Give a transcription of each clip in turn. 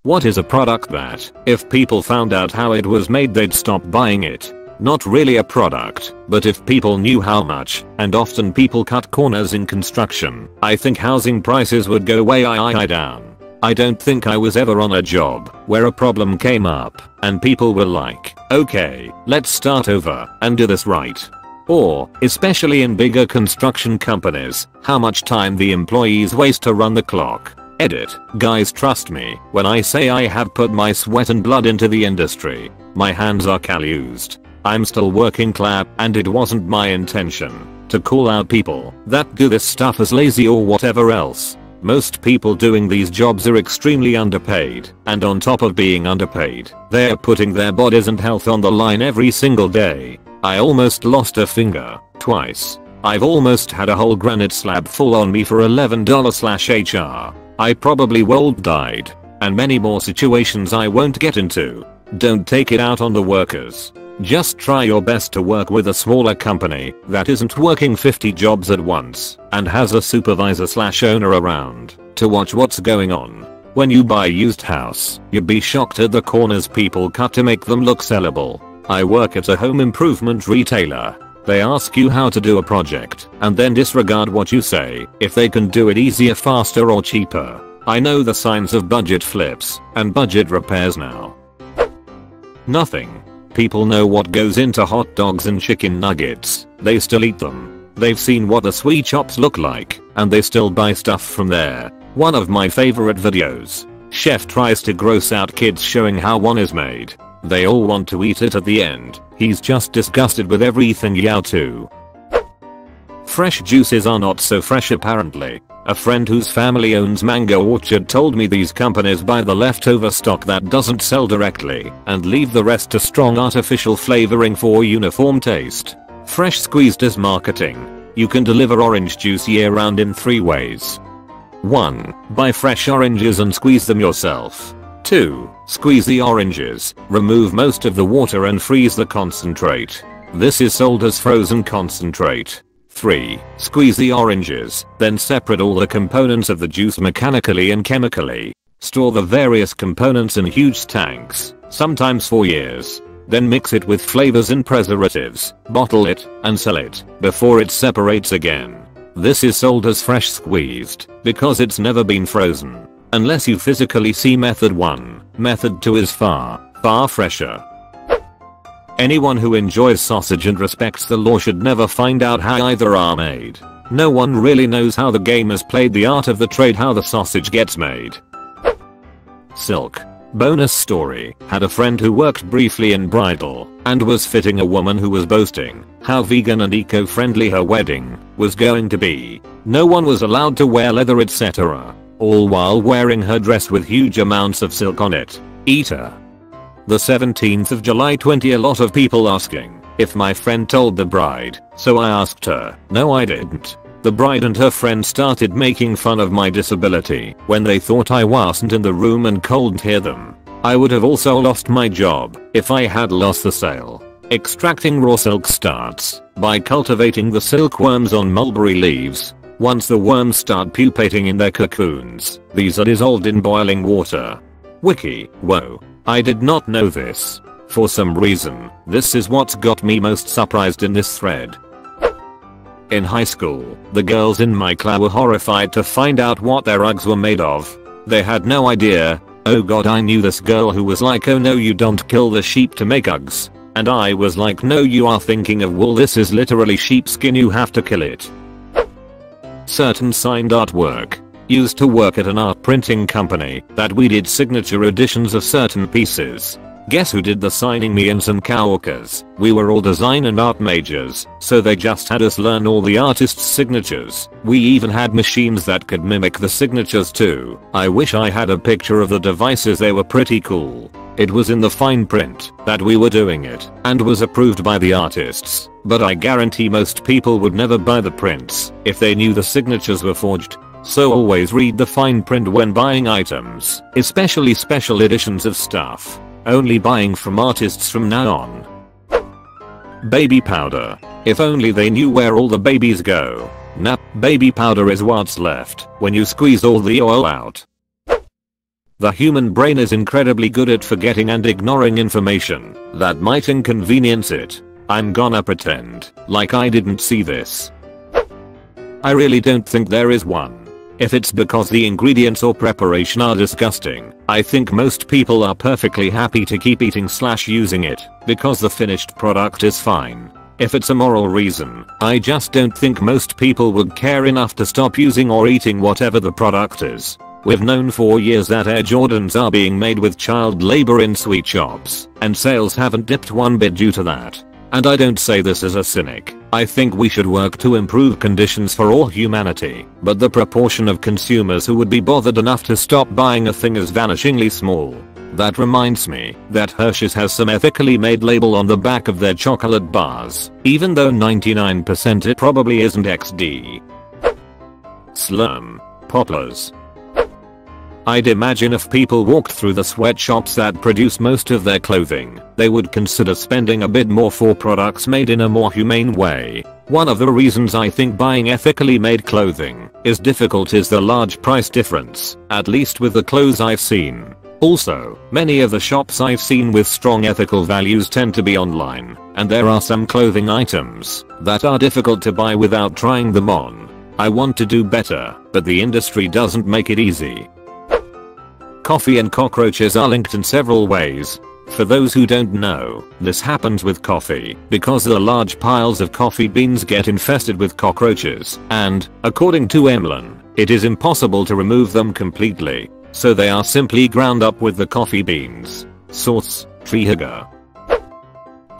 What is a product that, if people found out how it was made, they'd stop buying it? Not really a product, but if people knew how much, and often people cut corners in construction, I think housing prices would go way down. I don't think I was ever on a job where a problem came up and people were like, okay, let's start over and do this right. Or, especially in bigger construction companies, how much time the employees waste to run the clock. Edit. Guys, trust me when I say I have put my sweat and blood into the industry. My hands are calloused. I'm still working clap, and it wasn't my intention to call out people that do this stuff as lazy or whatever else. Most people doing these jobs are extremely underpaid, and on top of being underpaid, they're putting their bodies and health on the line every single day. I almost lost a finger twice. I've almost had a whole granite slab fall on me for $11/HR. I probably would died. And many more situations I won't get into. Don't take it out on the workers. Just try your best to work with a smaller company that isn't working 50 jobs at once and has a supervisor/owner around to watch what's going on. When you buy a used house, you'd be shocked at the corners people cut to make them look sellable. I work at a home improvement retailer. They ask you how to do a project and then disregard what you say if they can do it easier, faster or cheaper. I know the signs of budget flips and budget repairs now. Nothing. People know what goes into hot dogs and chicken nuggets. They still eat them. They've seen what the sweet shops look like, and they still buy stuff from there. One of my favorite videos. Chef tries to gross out kids showing how one is made. They all want to eat it at the end. He's just disgusted with everything. Yao too. Fresh juices are not so fresh apparently. A friend whose family owns mango orchard told me these companies buy the leftover stock that doesn't sell directly and leave the rest to strong artificial flavoring for uniform taste. Fresh squeezed is marketing. You can deliver orange juice year round in 3 ways. 1. Buy fresh oranges and squeeze them yourself. 2. Squeeze the oranges, remove most of the water and freeze the concentrate. This is sold as frozen concentrate. 3. Squeeze the oranges, then separate all the components of the juice mechanically and chemically. Store the various components in huge tanks, sometimes for years. Then mix it with flavors and preservatives, bottle it, and sell it before it separates again. This is sold as fresh squeezed because it's never been frozen. Unless you physically see method 1, method 2 is far fresher. Anyone who enjoys sausage and respects the law should never find out how either are made. No one really knows how the game is played, the art of the trade, how the sausage gets made. Silk. Bonus story. Had a friend who worked briefly in bridal and was fitting a woman who was boasting how vegan and eco-friendly her wedding was going to be. No one was allowed to wear leather, etc. All while wearing her dress with huge amounts of silk on it. Eater. The 17th of July 20. A lot of people asking if my friend told the bride, so I asked her. No, I didn't. The bride and her friend started making fun of my disability when they thought I wasn't in the room and couldn't hear them. I would have also lost my job if I had lost the sale. Extracting raw silk starts by cultivating the silkworms on mulberry leaves. Once the worms start pupating in their cocoons, these are dissolved in boiling water. Wiki. Whoa. I did not know this. For some reason, this is what's got me most surprised in this thread. In high school, the girls in my class were horrified to find out what their Uggs were made of. They had no idea. Oh god, I knew this girl who was like, oh no, you don't kill the sheep to make Uggs. And I was like, no, you are thinking of wool, this is literally sheepskin, you have to kill it. Certain signed artwork. Used to work at an art printing company that we did signature editions of certain pieces. Guess who did the signing? Me and some coworkers. We were all design and art majors, so they just had us learn all the artists' signatures. We even had machines that could mimic the signatures too. I wish I had a picture of the devices, they were pretty cool. It was in the fine print that we were doing it and was approved by the artists, but I guarantee most people would never buy the prints if they knew the signatures were forged. So always read the fine print when buying items, especially special editions of stuff. Only buying from artists from now on. Baby powder. If only they knew where all the babies go. Nah, baby powder is what's left when you squeeze all the oil out. The human brain is incredibly good at forgetting and ignoring information that might inconvenience it. I'm gonna pretend like I didn't see this. I really don't think there is one. If it's because the ingredients or preparation are disgusting, I think most people are perfectly happy to keep eating/using it because the finished product is fine. If it's a moral reason, I just don't think most people would care enough to stop using or eating whatever the product is. We've known for years that Air Jordans are being made with child labor in sweet shops, and sales haven't dipped one bit due to that. And I don't say this as a cynic. I think we should work to improve conditions for all humanity, but the proportion of consumers who would be bothered enough to stop buying a thing is vanishingly small. That reminds me that Hershey's has some ethically made label on the back of their chocolate bars, even though 99% it probably isn't XD. Slurm. Poplars. I'd imagine if people walked through the sweatshops that produce most of their clothing, they would consider spending a bit more for products made in a more humane way. One of the reasons I think buying ethically made clothing is difficult is the large price difference, at least with the clothes I've seen. Also, many of the shops I've seen with strong ethical values tend to be online, and there are some clothing items that are difficult to buy without trying them on. I want to do better, but the industry doesn't make it easy. Coffee and cockroaches are linked in several ways. For those who don't know, this happens with coffee because the large piles of coffee beans get infested with cockroaches, and, according to Emlyn, it is impossible to remove them completely, so they are simply ground up with the coffee beans. Source: Treehugger.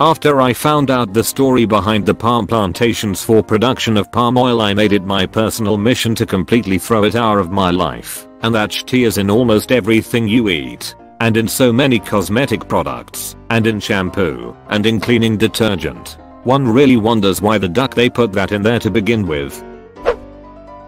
After I found out the story behind the palm plantations for production of palm oil, I made it my personal mission to completely throw it out of my life, and that shit is in almost everything you eat, and in so many cosmetic products, and in shampoo, and in cleaning detergent. One really wonders why the duck they put that in there to begin with.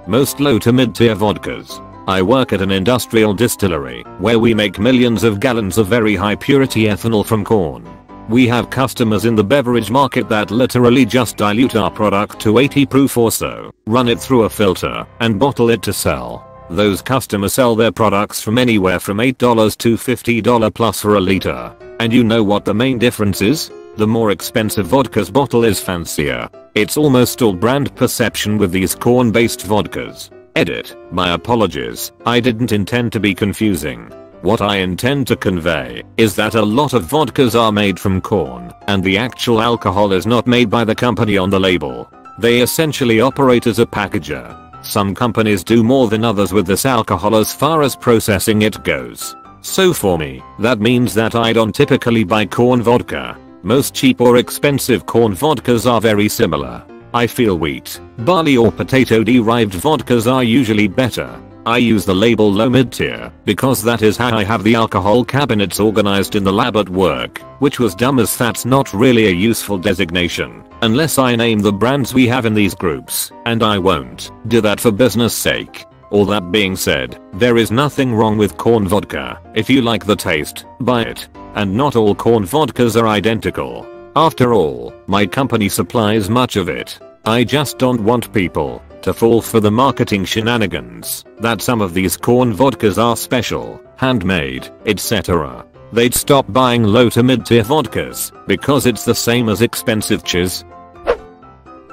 Most low to mid tier vodkas. I work at an industrial distillery where we make millions of gallons of very high purity ethanol from corn. We have customers in the beverage market that literally just dilute our product to 80 proof or so, run it through a filter, and bottle it to sell. Those customers sell their products from anywhere from $8 to $50 plus for a liter. And you know what the main difference is? The more expensive vodka's bottle is fancier. It's almost all brand perception with these corn-based vodkas. Edit. My apologies, I didn't intend to be confusing. What I intend to convey is that a lot of vodkas are made from corn, and the actual alcohol is not made by the company on the label. They essentially operate as a packager. Some companies do more than others with this alcohol as far as processing it goes. So for me, that means that I don't typically buy corn vodka. Most cheap or expensive corn vodkas are very similar. I feel wheat, barley or potato derived vodkas are usually better. I use the label low mid tier because that is how I have the alcohol cabinets organized in the lab at work, which was dumb as that's not really a useful designation unless I name the brands we have in these groups, and I won't do that for business sake. All that being said, there is nothing wrong with corn vodka. If you like the taste, buy it. And not all corn vodkas are identical. After all, my company supplies much of it. I just don't want people to fall for the marketing shenanigans that some of these corn vodkas are special, handmade, etc. They'd stop buying low to mid tier vodkas because it's the same as expensive cheese.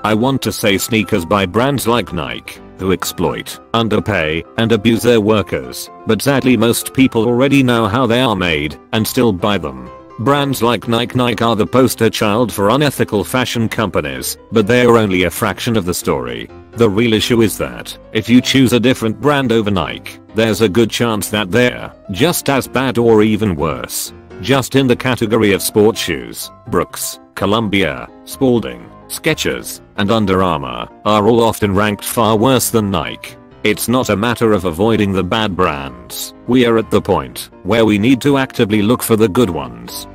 I want to say sneakers by brands like Nike, who exploit, underpay, and abuse their workers, but sadly most people already know how they are made and still buy them. Brands like Nike are the poster child for unethical fashion companies, but they are only a fraction of the story. The real issue is that, if you choose a different brand over Nike, there's a good chance that they're just as bad or even worse. Just in the category of sports shoes, Brooks, Columbia, Spalding, Skechers, and Under Armour are all often ranked far worse than Nike. It's not a matter of avoiding the bad brands. We are at the point where we need to actively look for the good ones.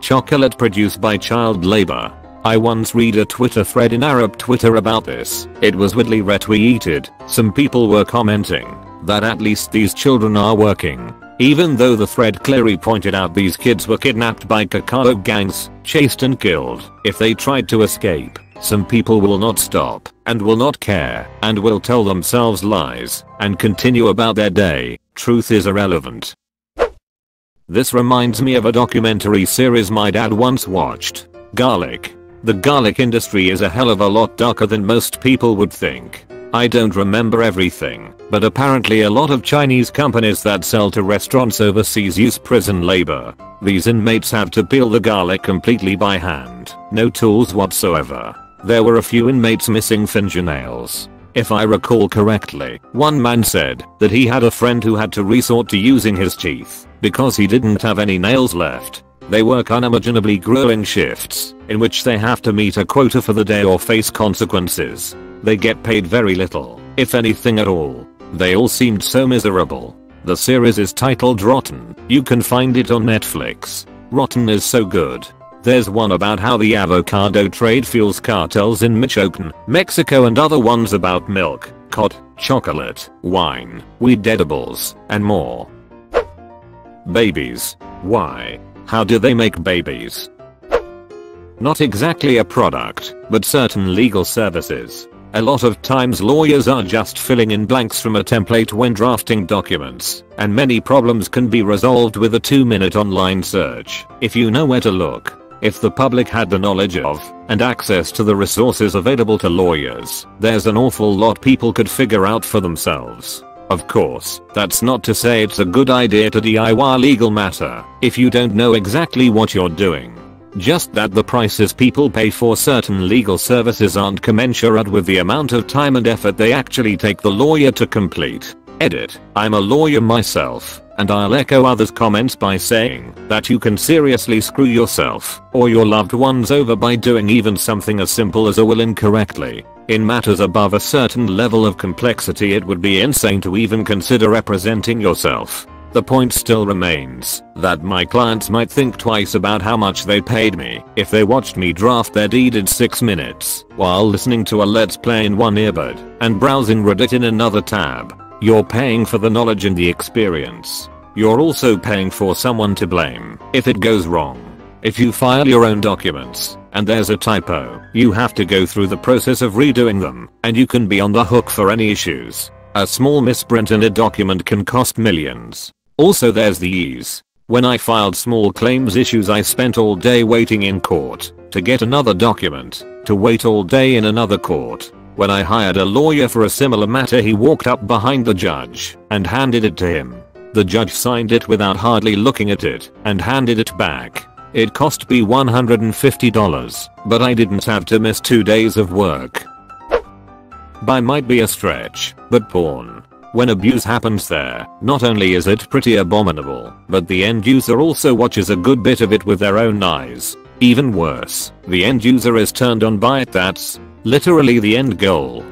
Chocolate produced by child labor. I once read a Twitter thread in Arab Twitter about this. It was widely retweeted. Some people were commenting that at least these children are working. Even though the thread clearly pointed out these kids were kidnapped by cacao gangs, chased and killed if they tried to escape. Some people will not stop and will not care and will tell themselves lies and continue about their day. Truth is irrelevant. This reminds me of a documentary series my dad once watched. Garlic. The garlic industry is a hell of a lot darker than most people would think. I don't remember everything, but apparently a lot of Chinese companies that sell to restaurants overseas use prison labor. These inmates have to peel the garlic completely by hand, no tools whatsoever. There were a few inmates missing fingernails. If I recall correctly, one man said that he had a friend who had to resort to using his teeth because he didn't have any nails left. They work unimaginably grueling shifts in which they have to meet a quota for the day or face consequences. They get paid very little, if anything at all. They all seemed so miserable. The series is titled Rotten. You can find it on Netflix. Rotten is so good. There's one about how the avocado trade fuels cartels in Michoacan, Mexico, and other ones about milk, cod, chocolate, wine, weed edibles, and more. Babies. Why? How do they make babies? Not exactly a product, but certain legal services. A lot of times lawyers are just filling in blanks from a template when drafting documents, and many problems can be resolved with a 2-minute online search, if you know where to look. If the public had the knowledge of and access to the resources available to lawyers, there's an awful lot people could figure out for themselves. Of course, that's not to say it's a good idea to DIY a legal matter if you don't know exactly what you're doing. Just that the prices people pay for certain legal services aren't commensurate with the amount of time and effort they actually take the lawyer to complete. Edit. I'm a lawyer myself, and I'll echo others' comments by saying that you can seriously screw yourself or your loved ones over by doing even something as simple as a will incorrectly. In matters above a certain level of complexity, it would be insane to even consider representing yourself. The point still remains that my clients might think twice about how much they paid me if they watched me draft their deed in 6 minutes while listening to a Let's Play in one earbud and browsing Reddit in another tab. You're paying for the knowledge and the experience. You're also paying for someone to blame if it goes wrong. If you file your own documents and there's a typo, you have to go through the process of redoing them, and you can be on the hook for any issues. A small misprint in a document can cost millions. Also, there's the ease. When I filed small claims issues, I spent all day waiting in court to get another document, to wait all day in another court. When I hired a lawyer for a similar matter, he walked up behind the judge and handed it to him. The judge signed it without hardly looking at it and handed it back. It cost me $150, but I didn't have to miss 2 days of work. Buy might be a stretch, but porn. When abuse happens there, not only is it pretty abominable, but the end user also watches a good bit of it with their own eyes. Even worse, the end user is turned on by it. That's literally the end goal.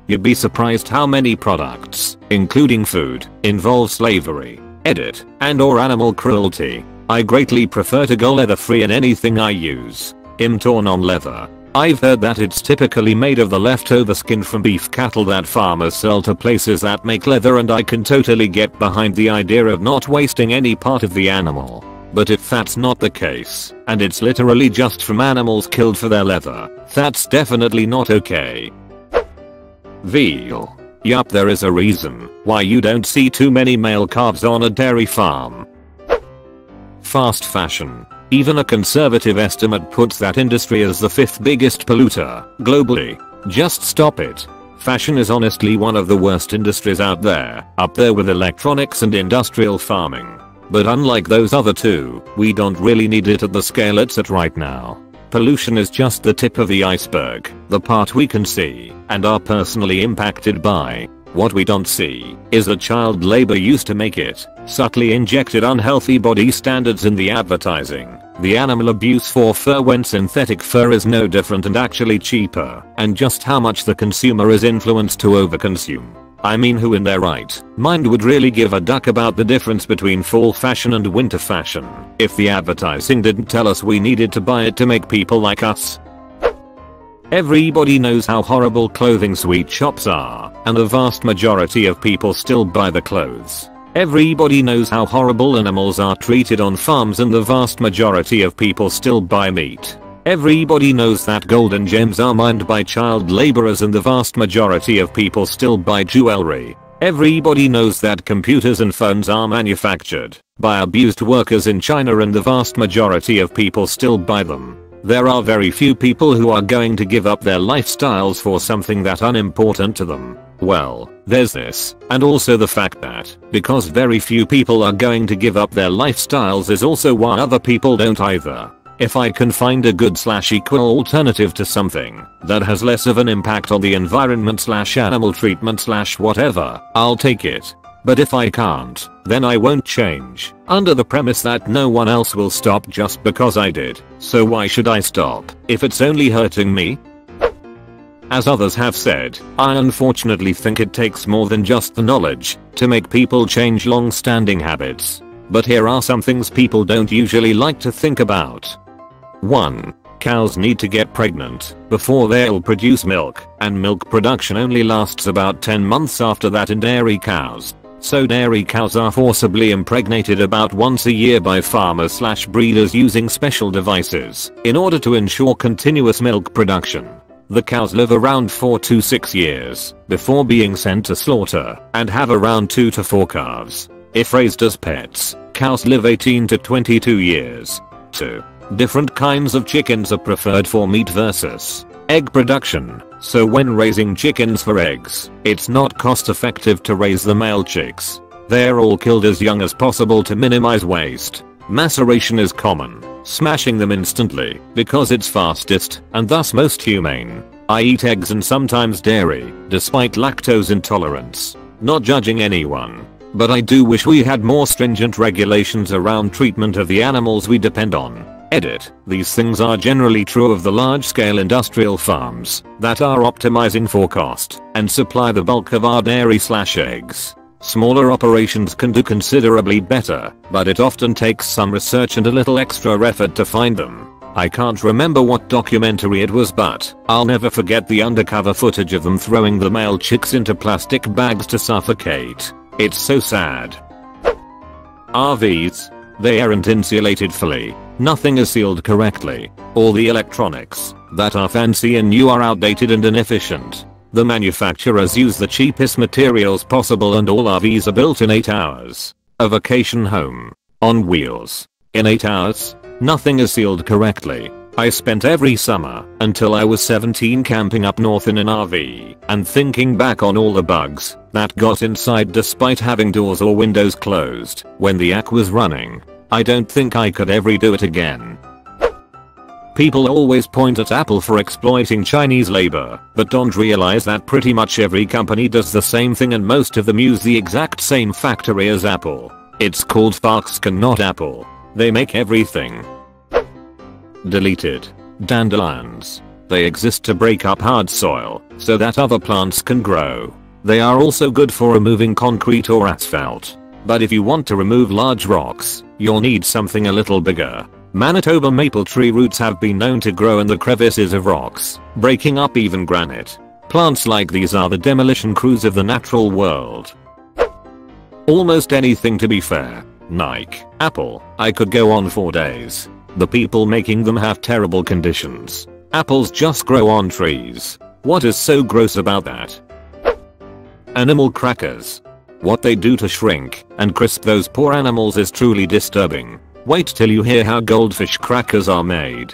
You'd be surprised how many products, including food, involve slavery, edit, and/or animal cruelty. I greatly prefer to go leather free in anything I use. I'm torn on leather. I've heard that it's typically made of the leftover skin from beef cattle that farmers sell to places that make leather, and I can totally get behind the idea of not wasting any part of the animal. But if that's not the case, and it's literally just from animals killed for their leather, that's definitely not okay. Veal. Yup, there is a reason why you don't see too many male calves on a dairy farm. Fast fashion. Even a conservative estimate puts that industry as the 5th biggest polluter globally. Just stop it. Fashion is honestly one of the worst industries out there, up there with electronics and industrial farming. But unlike those other two, we don't really need it at the scale it's at right now. Pollution is just the tip of the iceberg, the part we can see and are personally impacted by. What we don't see is the child labor used to make it, subtly injected unhealthy body standards in the advertising, the animal abuse for fur when synthetic fur is no different and actually cheaper, and just how much the consumer is influenced to overconsume. I mean, who in their right mind would really give a duck about the difference between fall fashion and winter fashion if the advertising didn't tell us we needed to buy it to make people like us? Everybody knows how horrible clothing sweet shops are, and the vast majority of people still buy the clothes. Everybody knows how horrible animals are treated on farms, and the vast majority of people still buy meat. Everybody knows that gold and gems are mined by child laborers and the vast majority of people still buy jewelry. Everybody knows that computers and phones are manufactured by abused workers in China and the vast majority of people still buy them. There are very few people who are going to give up their lifestyles for something that unimportant to them. Well, there's this, and also the fact that, because very few people are going to give up their lifestyles is also why other people don't either. If I can find a good / equal alternative to something that has less of an impact on the environment / animal treatment / whatever, I'll take it. But if I can't, then I won't change, under the premise that no one else will stop just because I did. So why should I stop if it's only hurting me? As others have said, I unfortunately think it takes more than just the knowledge to make people change long-standing habits. But here are some things people don't usually like to think about. 1. Cows need to get pregnant before they'll produce milk, and milk production only lasts about 10 months after that in dairy cows. So dairy cows are forcibly impregnated about once a year by farmers / breeders using special devices in order to ensure continuous milk production. The cows live around 4 to 6 years before being sent to slaughter and have around 2 to 4 calves. If raised as pets, cows live 18 to 22 years. 2. Different kinds of chickens are preferred for meat versus egg production. So when raising chickens for eggs, it's not cost effective to raise the male chicks. They're all killed as young as possible to minimize waste. Maceration is common, smashing them instantly because it's fastest and thus most humane. I eat eggs and sometimes dairy, despite lactose intolerance. Not judging anyone. But I do wish we had more stringent regulations around treatment of the animals we depend on. Edit. These things are generally true of the large-scale industrial farms that are optimizing for cost and supply the bulk of our dairy / eggs. Smaller operations can do considerably better, but it often takes some research and a little extra effort to find them. I can't remember what documentary it was, but I'll never forget the undercover footage of them throwing the male chicks into plastic bags to suffocate. It's so sad. RVs. They aren't insulated fully. Nothing is sealed correctly. All the electronics that are fancy and new are outdated and inefficient. The manufacturers use the cheapest materials possible and all RVs are built in 8 hours. A vacation home on wheels. In 8 hours? Nothing is sealed correctly. I spent every summer until I was 17 camping up north in an RV and thinking back on all the bugs that got inside despite having doors or windows closed when the AC was running. I don't think I could ever do it again. People always point at Apple for exploiting Chinese labor, but don't realize that pretty much every company does the same thing and most of them use the exact same factory as Apple. It's called Foxconn, not Apple. They make everything. Deleted. Dandelions. They exist to break up hard soil so that other plants can grow. They are also good for removing concrete or asphalt. But if you want to remove large rocks, you'll need something a little bigger. Manitoba maple tree roots have been known to grow in the crevices of rocks, breaking up even granite. Plants like these are the demolition crews of the natural world. Almost anything, to be fair. Nike, Apple, I could go on for days. The people making them have terrible conditions. Apples just grow on trees. What is so gross about that? Animal crackers. What they do to shrink and crisp those poor animals is truly disturbing. Wait till you hear how goldfish crackers are made.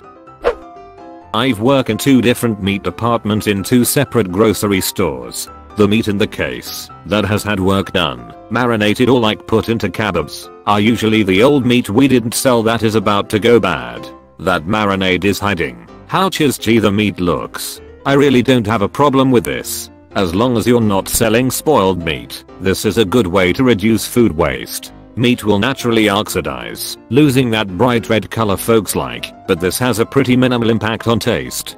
I've worked in 2 different meat departments in 2 separate grocery stores. The meat in the case that has had work done, marinated or like put into kebabs, are usually the old meat we didn't sell that is about to go bad. That marinade is hiding how cheesy the meat looks. I really don't have a problem with this. As long as you're not selling spoiled meat, this is a good way to reduce food waste. Meat will naturally oxidize, losing that bright red color folks like, but this has a pretty minimal impact on taste.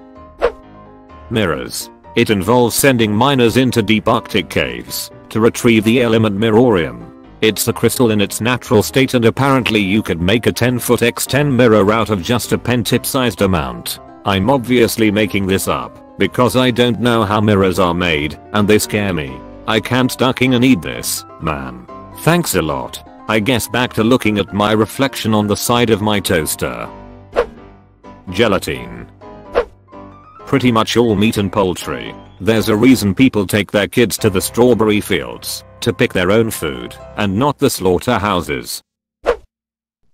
Mirrors. It involves sending miners into deep Arctic caves to retrieve the element mirrorium. It's a crystal in its natural state and apparently you could make a 10-foot x 10 mirror out of just a pen tip sized amount. I'm obviously making this up because I don't know how mirrors are made and they scare me. I can't ducking and eat this, man. Thanks a lot. I guess back to looking at my reflection on the side of my toaster. Gelatine. Pretty much all meat and poultry. There's a reason people take their kids to the strawberry fields to pick their own food and not the slaughterhouses.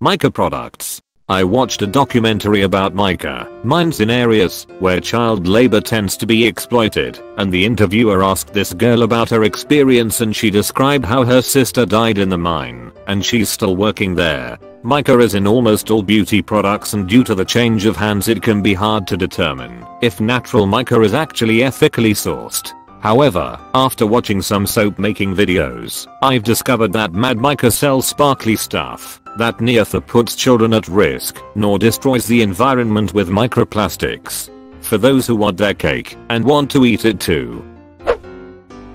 Mica products. I watched a documentary about mica mines in areas where child labor tends to be exploited, and the interviewer asked this girl about her experience and she described how her sister died in the mine and she's still working there. Mica is in almost all beauty products, and due to the change of hands it can be hard to determine if natural mica is actually ethically sourced. However, after watching some soap making videos, I've discovered that Mad Mica sells sparkly stuff that neither puts children at risk nor destroys the environment with microplastics. For those who want their cake and want to eat it too.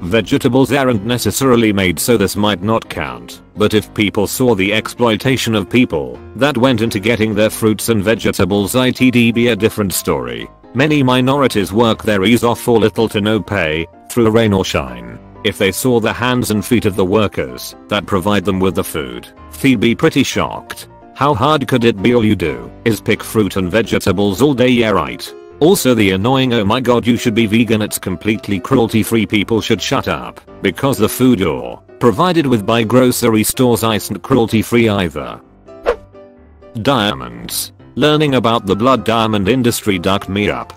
Vegetables aren't necessarily made, so this might not count, but if people saw the exploitation of people that went into getting their fruits and vegetables, it'd be a different story. Many minorities work their ease off for little to no pay, through rain or shine. If they saw the hands and feet of the workers that provide them with the food, they'd be pretty shocked. How hard could it be? All you do is pick fruit and vegetables all day, yeah right. Also the annoying "oh my god you should be vegan, it's completely cruelty free" people should shut up, because the food you're provided with by grocery stores isn't cruelty free either. Diamonds. Learning about the blood diamond industry ducked me up.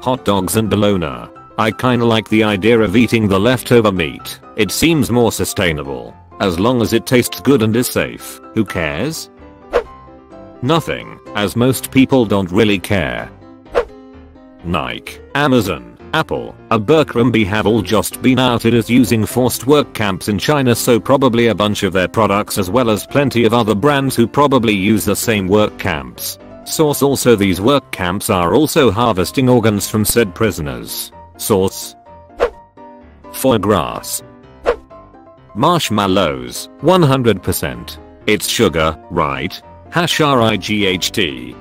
Hot dogs and bologna. I kinda like the idea of eating the leftover meat. It seems more sustainable. As long as it tastes good and is safe, who cares? Nothing, as most people don't really care. Nike, Amazon, Apple, Abercrombie have all just been outed as using forced work camps in China, so probably a bunch of their products, as well as plenty of other brands who probably use the same work camps. Source: also these work camps are also harvesting organs from said prisoners. Source: foie gras. Marshmallows, 100%. It's sugar, right? #RIGHT.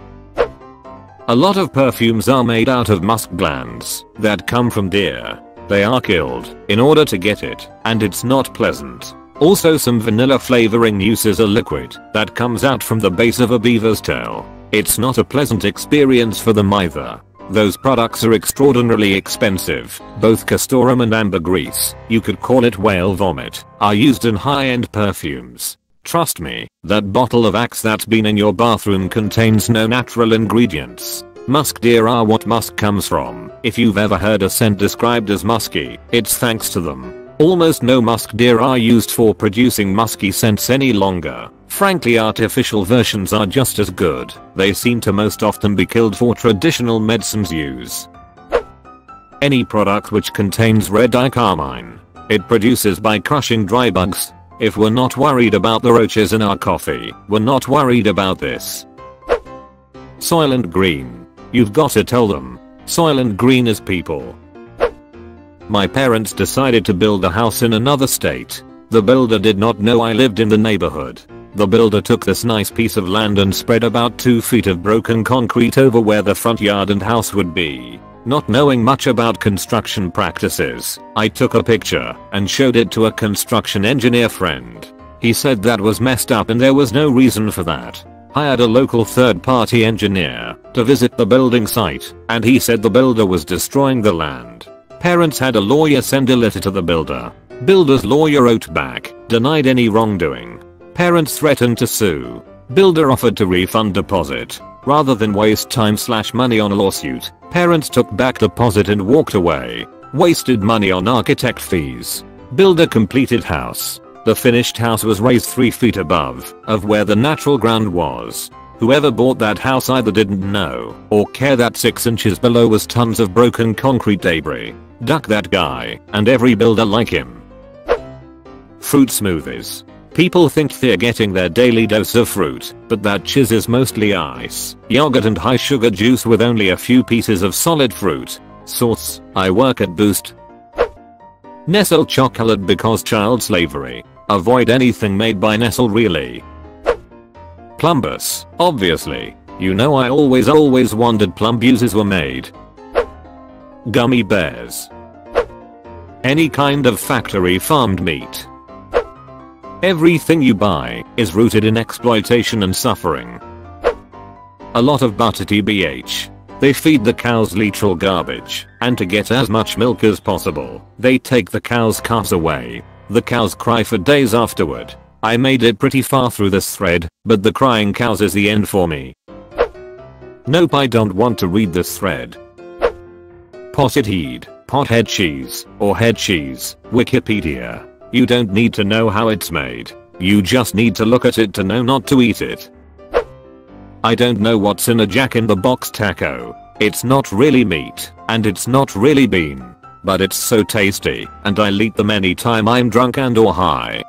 A lot of perfumes are made out of musk glands that come from deer. They are killed in order to get it, and it's not pleasant. Also some vanilla flavoring uses a liquid that comes out from the base of a beaver's tail. It's not a pleasant experience for them either. Those products are extraordinarily expensive. Both castoreum and ambergris, you could call it whale vomit, are used in high-end perfumes. Trust me, that bottle of Axe that's been in your bathroom contains no natural ingredients. Musk deer are what musk comes from. If you've ever heard a scent described as musky, it's thanks to them. Almost no musk deer are used for producing musky scents any longer. Frankly, artificial versions are just as good. They seem to most often be killed for traditional medicines use. Any product which contains red dye carmine. It produces by crushing dry bugs. If we're not worried about the roaches in our coffee, we're not worried about this. Soylent Green. You've got to tell them. Soylent Green is people. My parents decided to build a house in another state. The builder did not know I lived in the neighborhood. The builder took this nice piece of land and spread about 2 feet of broken concrete over where the front yard and house would be. Not knowing much about construction practices, I took a picture and showed it to a construction engineer friend. He said that was messed up and there was no reason for that. Hired a local third-party engineer to visit the building site, and he said the builder was destroying the land. Parents had a lawyer send a letter to the builder. Builder's lawyer wrote back, denied any wrongdoing. Parents threatened to sue. Builder offered to refund deposit. Rather than waste time/money on a lawsuit, parents took back deposit and walked away. Wasted money on architect fees. Builder completed house. The finished house was raised 3 feet above of where the natural ground was. Whoever bought that house either didn't know or care that 6 inches below was tons of broken concrete debris. Duck that guy and every builder like him. Fruit smoothies. People think they're getting their daily dose of fruit, but that chiz is mostly ice, yogurt and high sugar juice with only a few pieces of solid fruit. Source: I work at Boost. Nestle chocolate because child slavery. Avoid anything made by Nestle really. Plumbus, obviously. You know I always wondered plum juices were made. Gummy bears. Any kind of factory farmed meat. Everything you buy is rooted in exploitation and suffering. A lot of butter tbh. They feed the cows literal garbage, and to get as much milk as possible, they take the cows' calves away. The cows cry for days afterward. I made it pretty far through this thread, but the crying cows is the end for me. Nope, I don't want to read this thread. Potted head, pothead cheese, or head cheese, Wikipedia. You don't need to know how it's made. You just need to look at it to know not to eat it. I don't know what's in a Jack-in-the-Box taco. It's not really meat, and it's not really bean. But it's so tasty, and I'll eat them anytime I'm drunk and or high.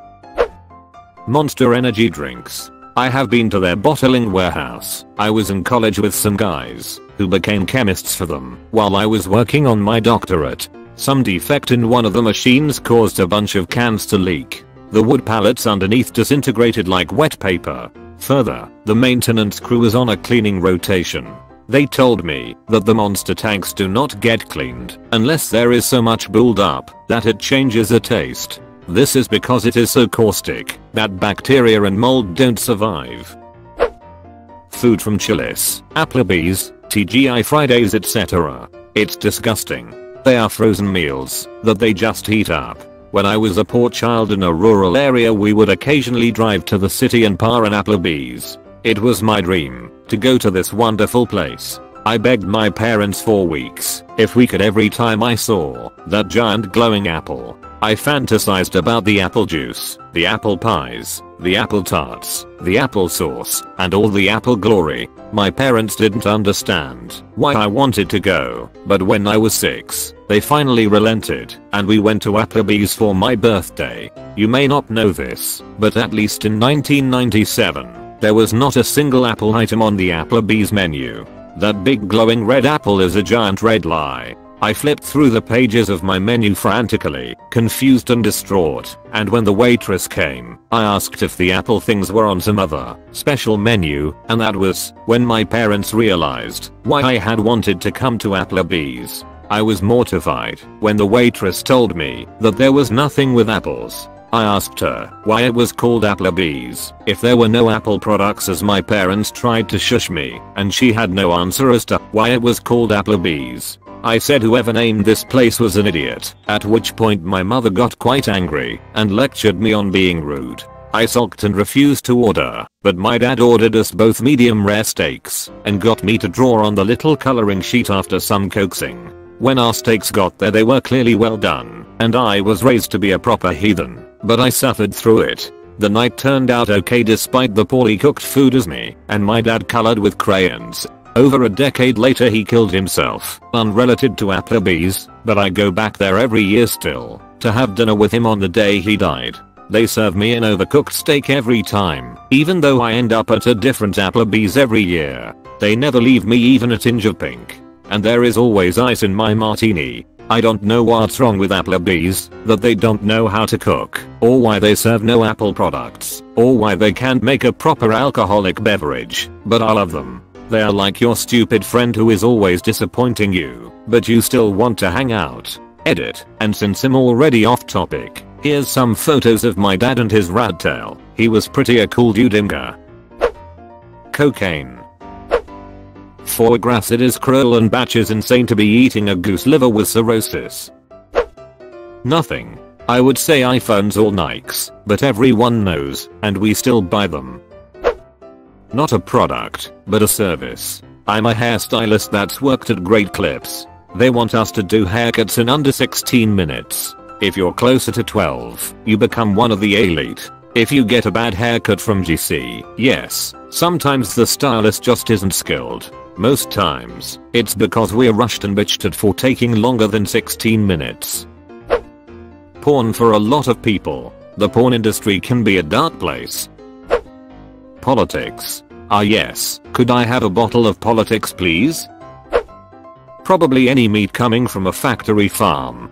Monster energy drinks. I have been to their bottling warehouse. I was in college with some guys, who became chemists for them, while I was working on my doctorate. Some defect in one of the machines caused a bunch of cans to leak. The wood pallets underneath disintegrated like wet paper. Further, the maintenance crew was on a cleaning rotation. They told me that the monster tanks do not get cleaned unless there is so much build up that it changes the taste. This is because it is so caustic that bacteria and mold don't survive. Food from Chili's, Applebee's, TGI Fridays etc. It's disgusting. They are frozen meals that they just heat up. When I was a poor child in a rural area, we would occasionally drive to the city and par an Applebee's. It was my dream to go to this wonderful place. I begged my parents for weeks if we could every time I saw that giant glowing apple. I fantasized about the apple juice, the apple pies, the apple tarts, the applesauce, and all the apple glory. My parents didn't understand why I wanted to go, but when I was 6, they finally relented, and we went to Applebee's for my birthday. You may not know this, but at least in 1997, there was not a single apple item on the Applebee's menu. That big glowing red apple is a giant red lie. I flipped through the pages of my menu frantically, confused and distraught, and when the waitress came, I asked if the apple things were on some other special menu, and that was when my parents realized why I had wanted to come to Applebee's. I was mortified when the waitress told me that there was nothing with apples. I asked her why it was called Applebee's if there were no apple products, as my parents tried to shush me, and she had no answer as to why it was called Applebee's. I said whoever named this place was an idiot, at which point my mother got quite angry and lectured me on being rude. I sulked and refused to order, but my dad ordered us both medium rare steaks and got me to draw on the little coloring sheet after some coaxing. When our steaks got there, they were clearly well done, and I was raised to be a proper heathen, but I suffered through it. The night turned out okay despite the poorly cooked food as me and my dad colored with crayons. Over a decade later he killed himself, unrelated to Applebee's, but I go back there every year still, to have dinner with him on the day he died. They serve me an overcooked steak every time, even though I end up at a different Applebee's every year. They never leave me even a tinge of pink. And there is always ice in my martini. I don't know what's wrong with Applebee's, that they don't know how to cook, or why they serve no apple products, or why they can't make a proper alcoholic beverage, but I love them. They are like your stupid friend who is always disappointing you, but you still want to hang out. Edit. And since I'm already off topic, here's some photos of my dad and his rat tail. He was pretty a cool dude. Cocaine. Foie gras. It is cruel and batch is insane to be eating a goose liver with cirrhosis. Nothing. I would say iPhones or Nikes, but everyone knows, and we still buy them. Not a product, but a service. I'm a hairstylist that's worked at Great Clips. They want us to do haircuts in under 16 minutes. If you're closer to 12, you become one of the elite. If you get a bad haircut from GC, yes, sometimes the stylist just isn't skilled. Most times, it's because we're rushed and bitched at for taking longer than 16 minutes. Porn. For a lot of people, the porn industry can be a dark place. Politics. Ah yes, could I have a bottle of politics please? Probably any meat coming from a factory farm.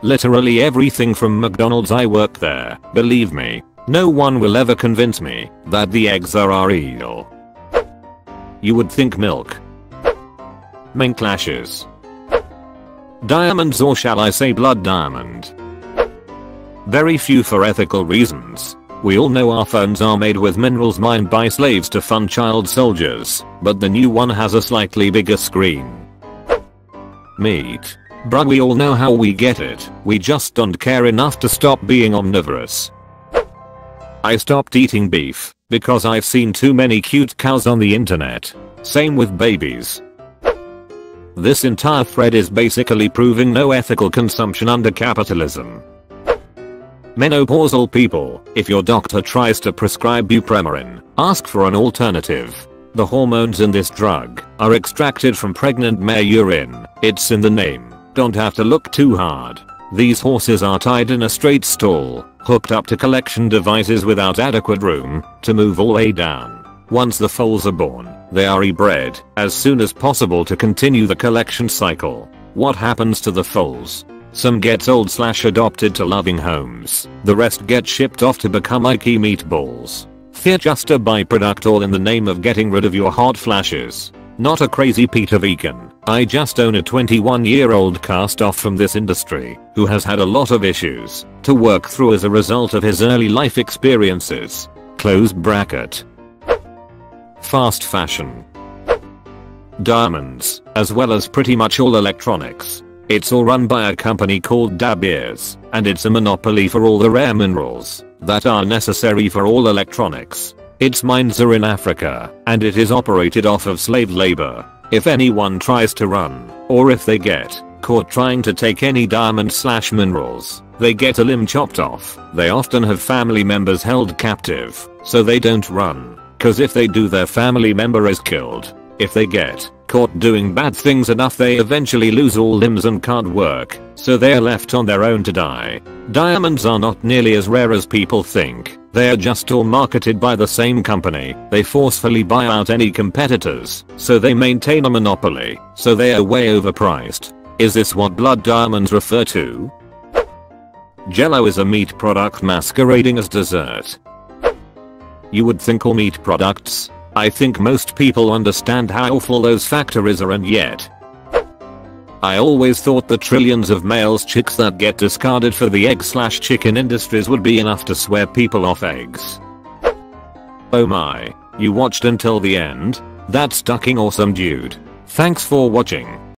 Literally everything from McDonald's. I work there, believe me. No one will ever convince me that the eggs are real. You would think milk. Mink lashes. Diamonds, or shall I say blood diamond. Very few for ethical reasons. We all know our phones are made with minerals mined by slaves to fund child soldiers, but the new one has a slightly bigger screen. Meat. Bruh, we all know how we get it, we just don't care enough to stop being omnivorous. I stopped eating beef because I've seen too many cute cows on the internet. Same with babies. This entire thread is basically proving no ethical consumption under capitalism. Menopausal people, if your doctor tries to prescribe you Premarin, ask for an alternative. The hormones in this drug are extracted from pregnant mare urine. It's in the name. Don't have to look too hard. These horses are tied in a straight stall, hooked up to collection devices without adequate room to move all the way down. Once the foals are born, they are rebred as soon as possible to continue the collection cycle. What happens to the foals? Some get sold/adopted to loving homes. The rest get shipped off to become Ike meatballs. They're just a byproduct, all in the name of getting rid of your hot flashes. Not a crazy Peter vegan. I just own a 21-year-old cast off from this industry who has had a lot of issues to work through as a result of his early life experiences. Close bracket. Fast fashion. Diamonds, as well as pretty much all electronics. It's all run by a company called De Beers, and it's a monopoly for all the rare minerals that are necessary for all electronics. Its mines are in Africa, and it is operated off of slave labor. If anyone tries to run, or if they get caught trying to take any diamond/minerals, they get a limb chopped off. They often have family members held captive, so they don't run, cause if they do, their family member is killed. If they get caught doing bad things enough, they eventually lose all limbs and can't work, so they're left on their own to die. Diamonds are not nearly as rare as people think. They are just all marketed by the same company. They forcefully buy out any competitors, so they maintain a monopoly, so they are way overpriced. Is this what blood diamonds refer to? Jello is a meat product masquerading as dessert. You would think all meat products. I think most people understand how awful those factories are, and yet I always thought the trillions of males chicks that get discarded for the egg/chicken industries would be enough to swear people off eggs. Oh my, you watched until the end? That's fucking awesome, dude. Thanks for watching.